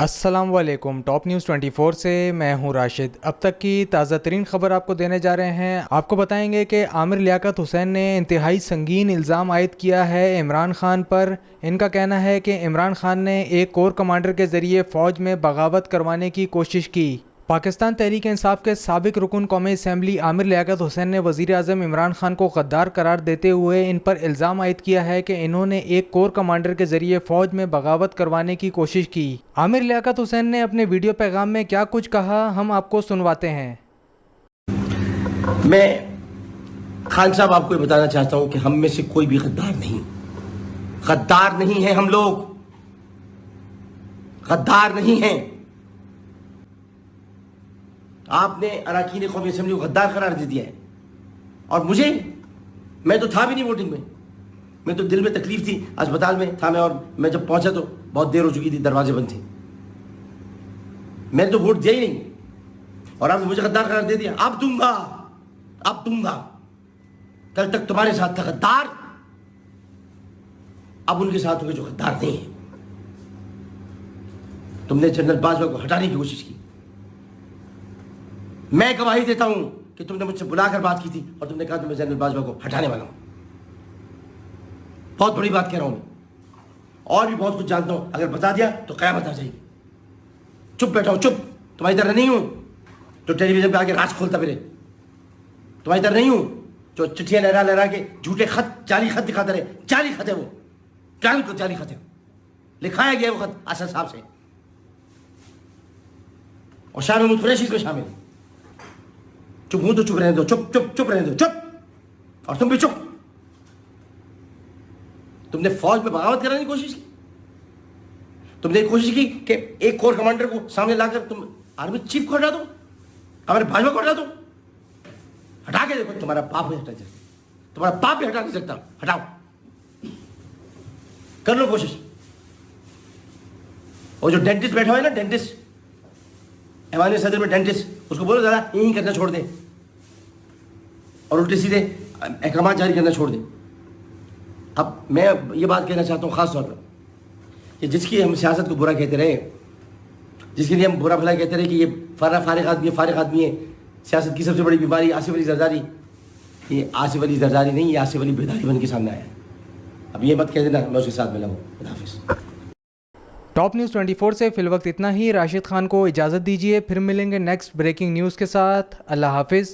अस्सलाम वालेकुम। Top news 24 से मैं हूं राशिद। अब तक की ताज़ा तरीन खबर आपको देने जा रहे हैं। आपको बताएंगे कि आमिर लियाकत हुसैन ने इंतहाई संगीन इल्ज़ाम आयद किया है इमरान खान पर। इनका कहना है कि इमरान खान ने एक कोर कमांडर के ज़रिए फ़ौज में बगावत करवाने की कोशिश की। पाकिस्तान तहरीक इंसाफ के साबिक रुकन कौमी असम्बली आमिर लियाकत हुसैन ने वज़ीर आज़म इमरान खान को गद्दार करार देते हुए इन पर इल्ज़ाम आयद किया है कि इन्होंने एक कोर कमांडर के ज़रिए फ़ौज में बगावत करवाने की कोशिश की। आमिर लियाकत हुसैन ने अपने वीडियो पैगाम में क्या कुछ कहा, हम आपको सुनवाते हैं। मैं खान साहब आपको ये बताना चाहता हूं कि हम में से कोई भी गद्दार नहीं है। हम लोग गद्दार नहीं हैं। आपने अरकान कौमी असेंबली को गद्दार करार दे दिया है। और मैं तो था भी नहीं वोटिंग में। मैं तो दिल में तकलीफ थी, अस्पताल में था मैं, और मैं जब पहुंचा तो बहुत देर हो चुकी थी, दरवाजे बंद थे। मैंने तो वोट दिया ही नहीं और आपने मुझे गद्दार करार दे दिया। अब दूंगा। कल तक तुम्हारे साथ था गद्दार, अब उनके साथ होंगे जो गद्दार नहीं है। तुमने जनरल बाजवा को हटाने की कोशिश की। मैं गवाही देता हूं कि तुमने मुझसे बुलाकर बात की थी और तुमने कहा कि मैं जनरल बाजवा को हटाने वाला हूं। बहुत बड़ी बात कह रहा हूं मैं, और भी बहुत कुछ जानता हूं। अगर बता दिया तो कयामत आ जाएगी। चुप बैठा हूं, चुप। तुम्हारी तरह नहीं हूं जो टेलीविजन पे आके राज खोलता फिरे। तुम्हारी तरह नहीं हूं जो चिट्ठियां लहरा लहरा के झूठे खत, जाली खत दिखाते रहे। जाली खत है वो, जाली खत है। लिखाया गया वो खत असद साहब से, और शाह महमूद कुरैशी इसमें शामिल है। चुप हूं तो चुप रहने दो, चुप रहने दो, चुप। और तुम भी चुप। तुमने फौज में बगावत कराने की कोशिश की। तुमने कोशिश की कि एक कोर कमांडर को सामने लाकर तुम आर्मी चीफ को हटा दो, हमारे भाजपा को हटा दो। हटा के देखो, तुम्हारा बाप भी हटा सकता, तुम्हारा बाप भी हटा नहीं सकता। हटाओ, कर लो कोशिश। और जो डेंटिस्ट बैठा हुआ है ना, डेंटिस्ट, ऐवान सदर में डेंटिस्ट, उसको बोलो जरा यही करना छोड़ दे और उल्टे सीधे अहकाम जारी करना छोड़ दे। अब मैं ये बात कहना चाहता हूँ खास तौर पर कि जिसकी हम सियासत को बुरा कहते रहे, जिसके लिए हम बुरा भला कहते रहे कि ये फारिग आदमी है, सियासत की सबसे बड़ी बीमारी आसिफ अली जरदारी। ये आसिफ अली जरदारी नहीं, ये आसिफ अली बेदारी बन के सामने आया। अब ये मत कह देना मैं उसके साथ मिला हूँ। खुदा हाफिज़। टॉप न्यूज़ 24 से फिलवक्त इतना ही। राशिद खान को इजाज़त दीजिए, फिर मिलेंगे नेक्स्ट ब्रेकिंग न्यूज़ के साथ। अल्लाह हाफिज़।